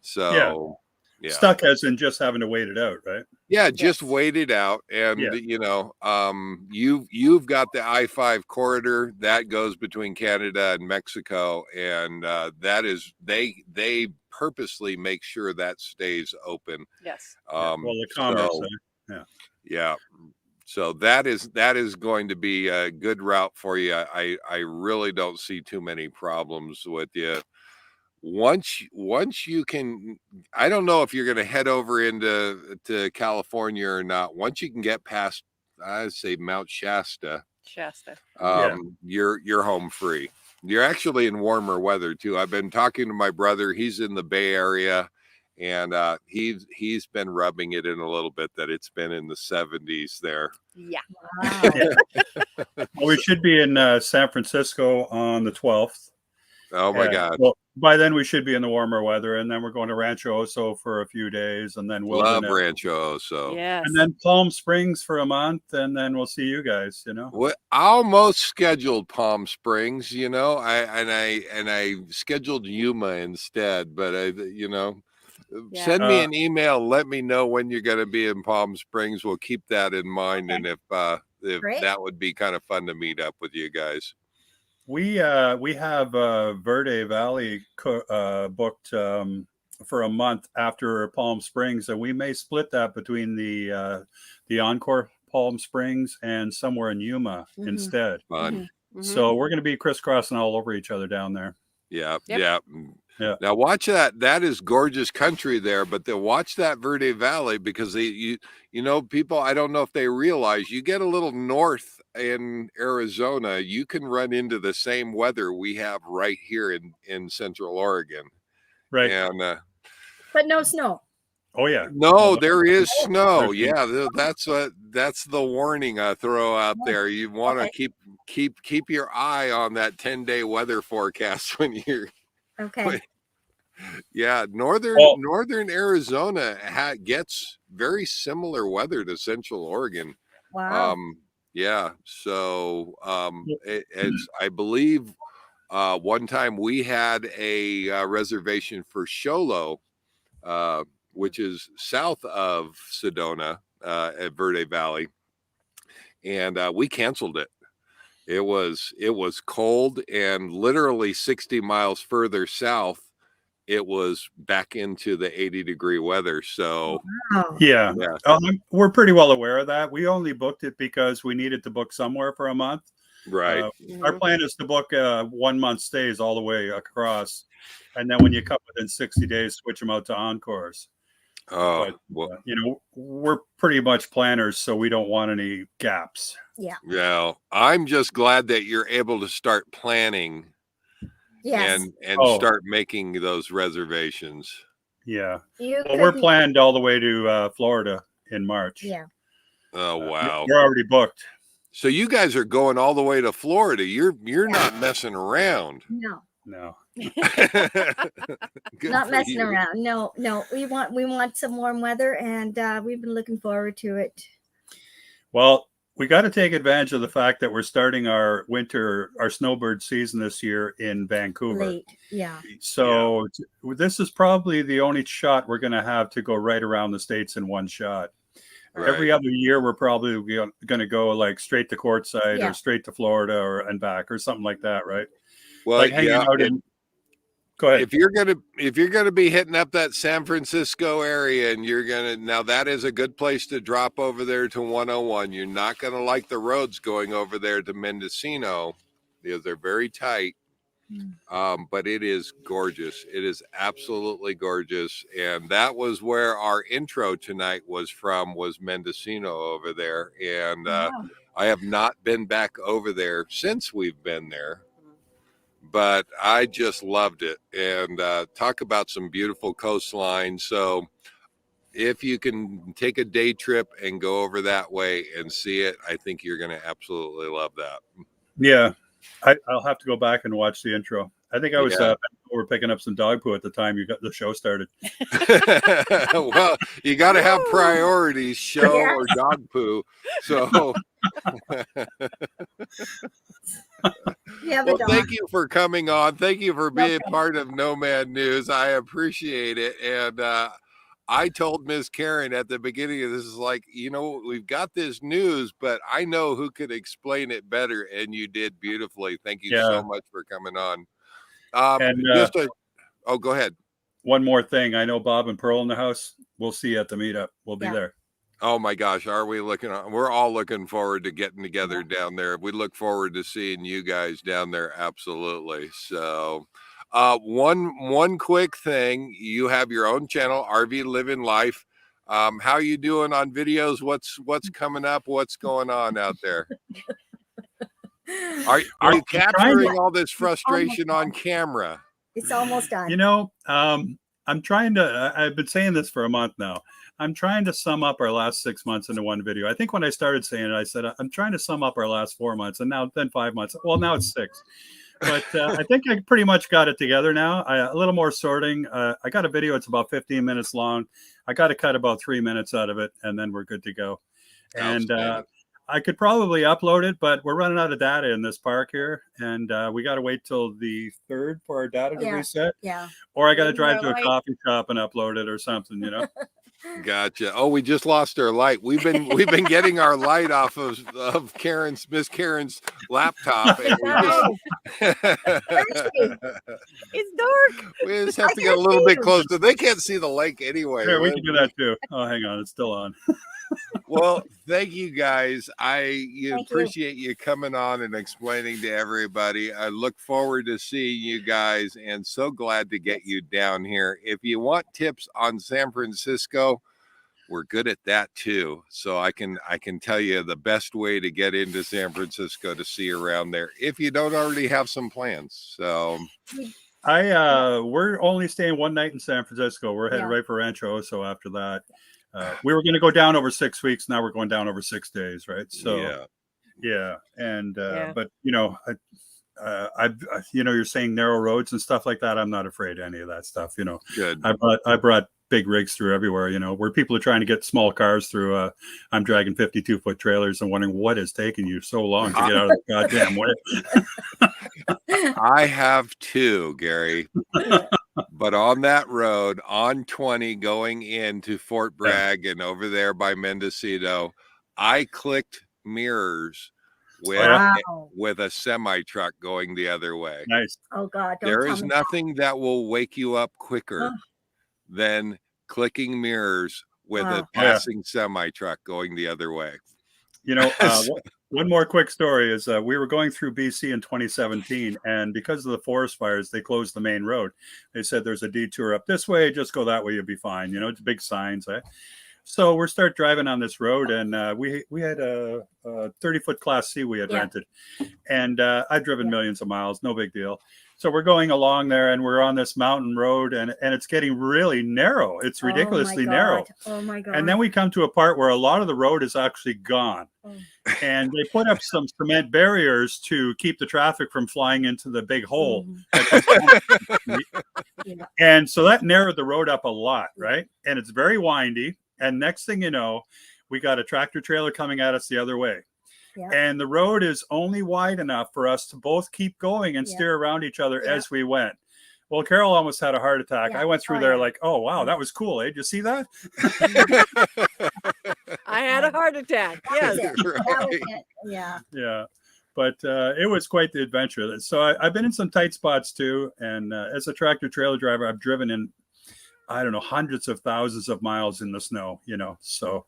So Yeah. Stuck as in just having to wait it out, right? Yeah, just wait it out. And you've got the I-5 corridor that goes between Canada and Mexico, and that is they purposely make sure that stays open. Yes. Well, the commerce, yeah. So that is going to be a good route for you. I really don't see too many problems with you. Once you can, I don't know if you're going to head over to California or not. Once you can get past, I'd say Mount Shasta, you're home free. You're actually in warmer weather too. I've been talking to my brother. He's in the Bay Area, and he's been rubbing it in a little bit that it's been in the 70s there. Yeah. Wow. Well, we should be in San Francisco on the 12th. Oh my God. Well, by then we should be in the warmer weather, and then we're going to Rancho Oso for a few days, and then love Wilderness. Rancho Oso. Yes. And then Palm Springs for a month, and then we'll see you guys, What I almost scheduled Palm Springs, I scheduled Yuma instead, but send me an email, let me know when you're going to be in Palm Springs. We'll keep that in mind. Okay. And if that would be kind of fun to meet up with you guys. We have Verde Valley booked for a month after Palm Springs, and we may split that between the Encore Palm Springs and somewhere in Yuma instead. Fun. So we're going to be crisscrossing all over each other down there. Yeah. Yeah. Now watch that. That is gorgeous country there, but they'll watch that Verde Valley because people, I don't know if they realize, you get a little north in Arizona, you can run into the same weather we have right here in Central Oregon. Right. And but no snow. Oh yeah. No, there is snow. Yeah, that's the warning I throw out there. You want to keep your eye on that 10-day weather forecast when you're yeah, northern Arizona gets very similar weather to Central Oregon. Wow. Yeah, so it's I believe one time we had a reservation for Sholo, which is south of Sedona at Verde Valley, and we canceled it. It was cold, and literally 60 miles further south, it was back into the 80-degree weather. So yeah. We're pretty well aware of that. We only booked it because we needed to book somewhere for a month. Right. Our plan is to book 1 month stays all the way across, and then when you come within 60 days, switch them out to Encores. Oh, but, we're pretty much planners, so we don't want any gaps. Yeah. Yeah. I'm just glad that you're able to start planning. Yes. And start making those reservations. Yeah. We're planned all the way to Florida in March. Yeah. Oh wow. We're already booked. So you guys are going all the way to Florida. You're not messing around. No. Not messing around. No. We want some warm weather, and we've been looking forward to it. Well, we got to take advantage of the fact that we're starting our snowbird season this year in Vancouver. Late. Yeah. So this is probably the only shot we're going to have to go right around the States in one shot. Right. Every other year, we're probably going to go like straight to Quartzsite or straight to Florida and back or something like that, right? Well, like hanging out in. Go ahead. If you're gonna be hitting up that San Francisco area, and now that is a good place to drop over there to 101. You're not gonna like the roads going over there to Mendocino because they're very tight. But it is gorgeous. It is absolutely gorgeous. And that was where our intro tonight was Mendocino over there. And I have not been back over there since we've been there. But I just loved it. And talk about some beautiful coastline. So if you can take a day trip and go over that way and see it, I think you're going to absolutely love that. Yeah. I'll have to go back and watch the intro. I think I was over picking up some dog poo at the time you got the show started. Well, you got to have priorities, show or dog poo. So thank you for coming on. Thank you for being part of Nomad News. I appreciate it. And I told Miss Karen at the beginning of this is like, we've got this news, but I know who could explain it better, and you did beautifully. Thank you so much for coming on. And go ahead. One more thing. I know Bob and Pearl in the house. We'll see you at the meetup. We'll be there. Oh my gosh, are we we're all looking forward to getting together down there. We look forward to seeing you guys down there. Absolutely. So one quick thing, you have your own channel, RV Living Life. How you doing on videos? What's coming up? What's going on out there? Are you capturing all this frustration on camera? It's almost done. I'm trying to, I've been saying this for a month now. I'm trying to sum up our last 6 months into one video. I think when I started saying it, I said, I'm trying to sum up our last 4 months, and then 5 months. Well, now it's 6. But I think I pretty much got it together now. A little more sorting. I got a video. It's about 15 minutes long. I got to cut about 3 minutes out of it, and then we're good to go. And I could probably upload it, but we're running out of data in this park here. And we got to wait till the 3rd for our data to reset. Yeah. Or I got to drive to a coffee shop and upload it or something, Gotcha. Oh, we just lost our light. We've been getting our light off of Miss Karen's laptop. And it's dark. We just have to get a little bit closer. They can't see the lake anyway. Here, we can do that too. Oh, hang on, it's still on. Well, thank you guys. I appreciate you coming on and explaining to everybody. I look forward to seeing you guys, and so glad to get you down here. If you want tips on San Francisco, we're good at that too. So I can tell you the best way to get into San Francisco to see around there if you don't already have some plans. So we're only staying one night in San Francisco. We're headed right for Rancho Oso after that. We were going to go down over 6 weeks. Now we're going down over 6 days, right? So, and but you're saying narrow roads and stuff like that. I'm not afraid of any of that stuff. Good. I brought big rigs through everywhere. Where people are trying to get small cars through. I'm dragging 52-foot trailers and wondering what is taking you so long to get out of the goddamn way. I have too, Gary. But on that road, on 20 going into Fort Bragg and over there by Mendocino, I clicked mirrors with a semi truck going the other way. Nice. Oh God! There is nothing that will wake you up quicker than clicking mirrors with a passing semi truck going the other way. One more quick story is we were going through BC in 2017, and because of the forest fires, they closed the main road. They said there's a detour up this way, just go that way, you'll be fine. It's big signs. So we start driving on this road, and we had a 30-foot Class C we had rented, and I've driven millions of miles, no big deal. So we're going along there, and we're on this mountain road, and it's getting really narrow. It's ridiculously narrow. Oh my God! And then we come to a part where a lot of the road is actually gone. And they put up some cement barriers to keep the traffic from flying into the big hole. And so that narrowed the road up a lot, right? And it's very windy. And next thing you know, we got a tractor trailer coming at us the other way. And the road is only wide enough for us to both keep going and steer around each other as we went. Well, Carol almost had a heart attack. I went through there like, oh, wow, that was cool. Did you see that? I had a heart attack. Yes. Yeah. But it was quite the adventure. So I've been in some tight spots too. And as a tractor trailer driver, I've driven in, I don't know, hundreds of thousands of miles in the snow, so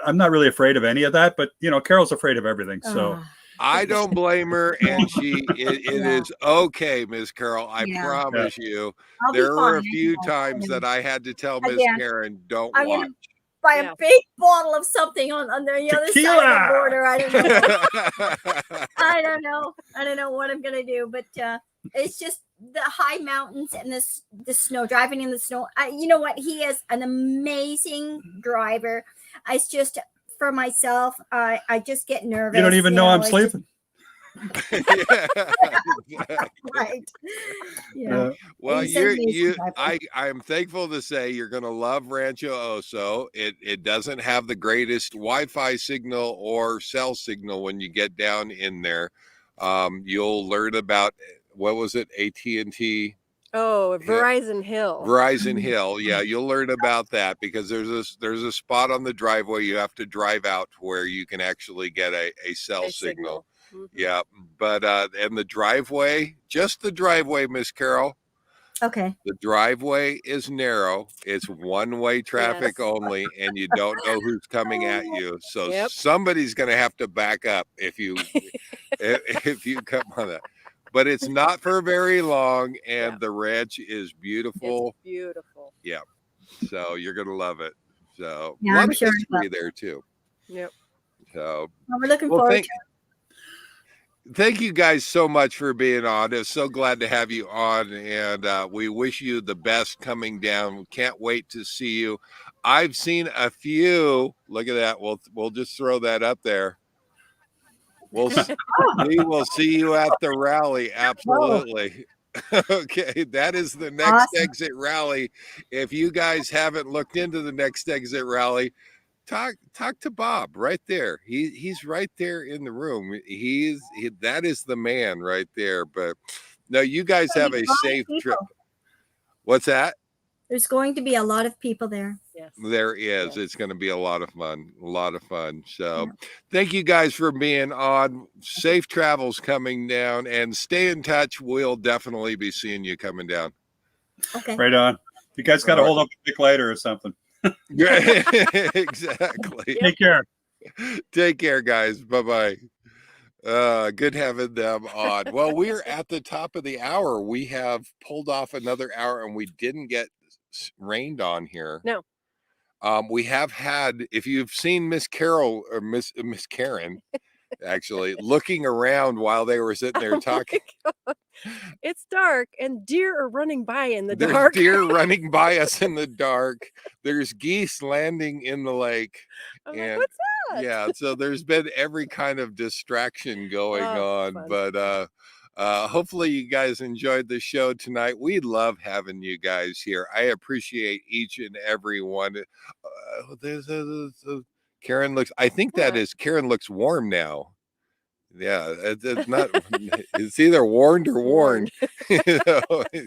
I'm not really afraid of any of that. But, Carol's afraid of everything. So I don't blame her, and it is okay, Miss Carol. I promise you. There were a few times that I had to tell Miss Karen, don't watch. Buy a big bottle of something on the other side of the border. I don't know. I don't know what I'm gonna do, but it's just the high mountains and the snow. Driving in the snow. You know what? He is an amazing driver. It's just. For myself, I just get nervous. You don't even know I'm sleeping. Right. Well, I'm thankful to say you're going to love Rancho Oso. It does't have the greatest Wi-Fi signal or cell signal when you get down in there. You'll learn about, what was it? AT&T Oh, Verizon Hill. Verizon Hill. Yeah, you'll learn about that because there's a spot on the driveway you have to drive out where you can actually get a cell signal. Mhm. Yeah, but and the driveway, just the driveway, Miss Carol. Okay. The driveway is narrow. It's one-way traffic Yes. only, and you don't know who's coming at you. So Yep. somebody's going to have to back up if you come on that. But it's not for very long, and Yeah. the ranch is beautiful. It's beautiful. Yeah. So you're going to love it. So Yeah, a lot I'm of sure I history will. there too. Yep. So Well, we're looking well, forward to thank you guys so much for being on. It's so glad to have you on, and we wish you the best coming down. We can't wait to see you. I've seen a few. Look at that. We'll just throw that up there. We will see you at the rally. Absolutely. Okay, that is the next Awesome. exit rally. If you guys haven't looked into the next exit rally, talk to Bob right there. He's right there in the room. That is the man right there. But no, you guys have a safe trip. What's that? There's going to be a lot of people there. Yes. There is. Yes. It's going to be a lot of fun. A lot of fun. So thank you guys for being on. Safe travels coming down, and stay in touch. We'll definitely be seeing you coming down. Okay. Right on. You guys got to hold up a pick later or something. Yeah, exactly. Take care. Take care, guys. Bye-bye. Good having them on. Well, we're at the top of the hour. We have pulled off another hour, and we didn't get rained on here. No. We have had, if you've seen Miss Carol or Miss Karen, actually looking around while they were sitting there talking. It's dark and deer are running by in the There's dark. deer running by us in the dark. There's geese landing in the lake. I'm And like, what's that? yeah, so there's been every kind of distraction going on. Fun. But hopefully you guys enjoyed the show tonight. We love having you guys here. I appreciate each and every one. Karen looks, I think that is Karen looks warm now. Yeah, it's not. It's either warned or warned. The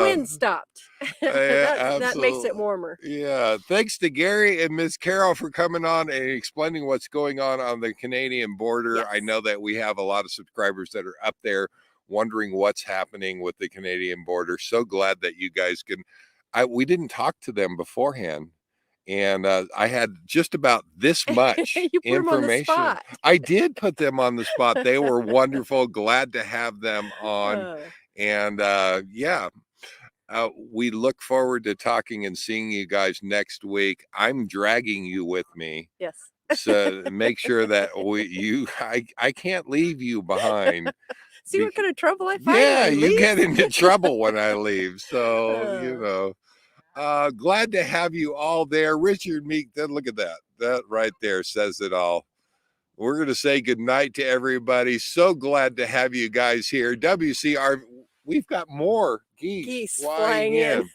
wind stopped. that makes it warmer. Yeah. Thanks to Gary and Miss Carol for coming on and explaining what's going on the Canadian border. Yes. I know that we have a lot of subscribers that are up there wondering what's happening with the Canadian border. So glad that you guys can. We didn't talk to them beforehand. And I had just about this much You put them on the spot. I did put them on the spot. They were wonderful. Glad to have them on. And we look forward to talking and seeing you guys next week. I'm dragging you with me. Yes. So make sure that I can't leave you behind. See what kind of trouble I find. Yeah, you get into trouble when I leave. So, you know. Glad to have you all there. Richard Meek, look at that. That right there says it all. We're going to say goodnight to everybody. So glad to have you guys here. WCR, we've got more geese flying in.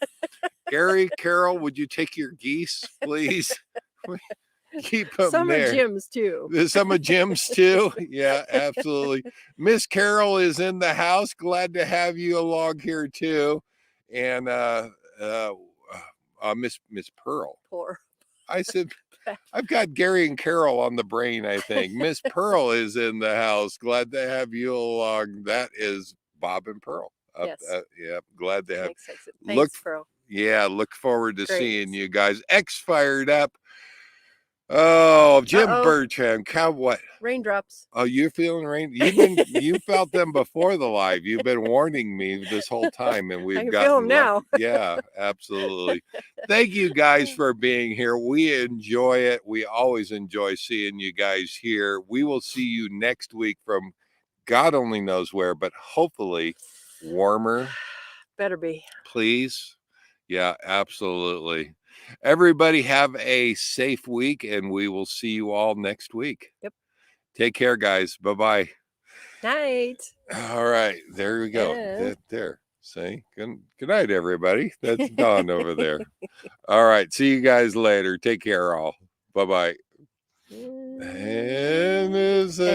Gary, Carol, would you take your geese, please? Keep them Some there. are Jim's too. Some of Jim's too. Yeah, absolutely. Miss Carol is in the house. Glad to have you along here too. And Miss Pearl. Poor. I said, I've got Gary and Carol on the brain, I think. Miss Pearl is in the house. Glad to have you along. That is Bob and Pearl. Yes. Yeah, glad to have. Thanks, Pearl. Yeah, look forward to seeing you guys. X fired up. Oh, Jim Bertram, what? Raindrops. Oh, you're feeling rain. You felt them before the live. You've been warning me this whole time, and we've got feel them now. Yeah, absolutely. Thank you guys for being here. We enjoy it. We always enjoy seeing you guys here. We will see you next week from God only knows where, but hopefully warmer. Better be. Please. Yeah, absolutely. Everybody have a safe week, and we will see you all next week. Yep. Take care, guys. Bye-bye. Night. All right. There we go. Yeah. There. See? Good night, everybody. That's Dawn over there. All right. See you guys later. Take care, all. Bye-bye. And